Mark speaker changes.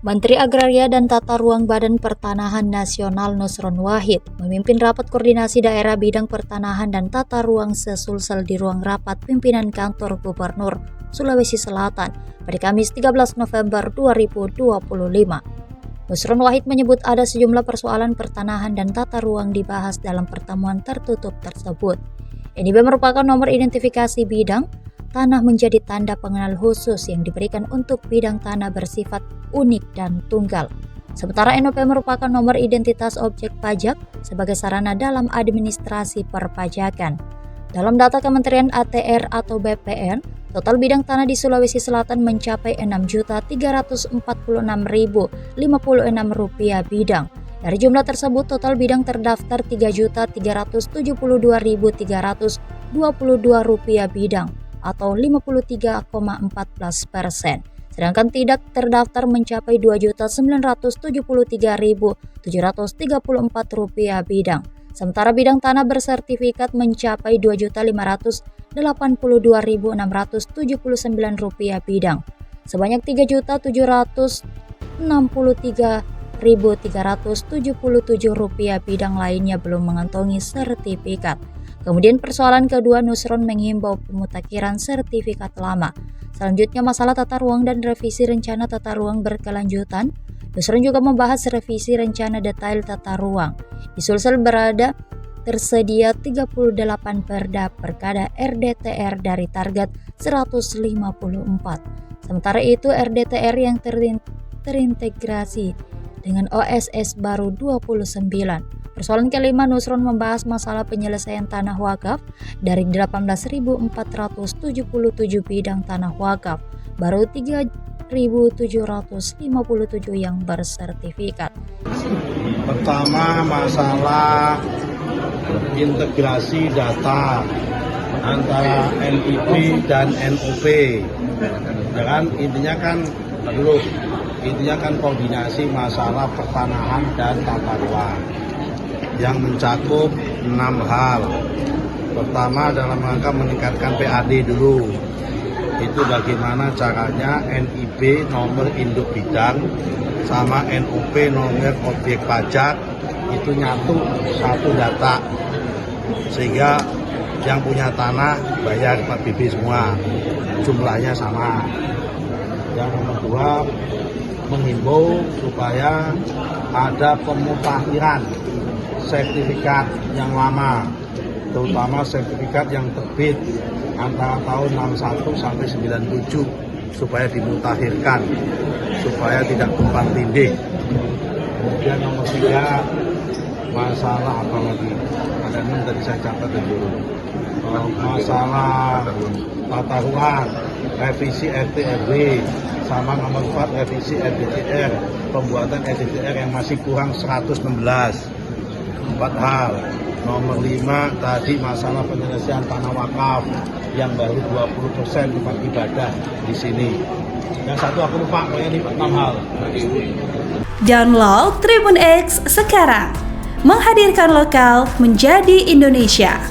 Speaker 1: Menteri Agraria dan Tata Ruang Badan Pertanahan Nasional Nusron Wahid memimpin rapat koordinasi daerah bidang pertanahan dan tata ruang sesulsel di ruang rapat pimpinan kantor Gubernur Sulawesi Selatan pada Kamis 13 November 2025. Nusron Wahid menyebut ada sejumlah persoalan pertanahan dan tata ruang dibahas dalam pertemuan tertutup tersebut. NIB merupakan nomor identifikasi bidang tanah menjadi tanda pengenal khusus yang diberikan untuk bidang tanah bersifat unik dan tunggal. Sementara NOP merupakan nomor identitas objek pajak sebagai sarana dalam administrasi perpajakan. Dalam data Kementerian ATR atau BPN, total bidang tanah di Sulawesi Selatan mencapai Rp6.346.056 bidang. Dari jumlah tersebut, total bidang terdaftar Rp3.372.322 bidang atau 53,14%. Sedangkan tidak terdaftar mencapai Rp2.973.734 bidang. Sementara bidang tanah bersertifikat mencapai Rp2.582.679 bidang. Sebanyak Rp3.763.377 bidang lainnya belum mengantongi sertifikat. Kemudian persoalan kedua, Nusron menghimbau pemutakhiran sertifikat lama. Selanjutnya masalah tata ruang dan revisi rencana tata ruang berkelanjutan. Nusron juga membahas revisi rencana detail tata ruang. Di Sulsel berada tersedia 38 perda perkada RDTR dari target 154. Sementara itu RDTR yang terintegrasi dengan OSS baru 29. Persoalan kelima, Nusron membahas masalah penyelesaian tanah wakaf. Dari 18.477 bidang tanah wakaf, baru 3.757 yang bersertifikat.
Speaker 2: Pertama, masalah integrasi data antara NIB dan NOP. Intinya kan koordinasi masalah pertanahan dan tata ruang yang mencakup 6 hal. Pertama, dalam rangka meningkatkan PAD dulu. Itu bagaimana caranya NIB nomor induk bidang sama NOP nomor objek pajak itu nyatu satu data, sehingga yang punya tanah bayar 4BB semua, jumlahnya sama. Yang nomor 2, menghimbau supaya ada pemutakhiran sertifikat yang lama, terutama sertifikat yang terbit antara tahun 61 sampai 97, supaya dimutakhirkan, supaya tidak tumpang tindih. Kemudian nomor 3, masalah apa lagi? Ada 6 tadi saya catat dulu. Masalah tata ruang, revisi RT/RW, sama nomor 4 revisi RDTR, pembuatan RDTR yang masih kurang 116. 4 hal. Nomor 5 tadi masalah penyelesaian tanah wakaf yang baru 20% tempat ibadah di sini. Yang satu aku lupa, pokoknya ini 6 hal.
Speaker 3: Download Tribun X sekarang, menghadirkan lokal menjadi Indonesia.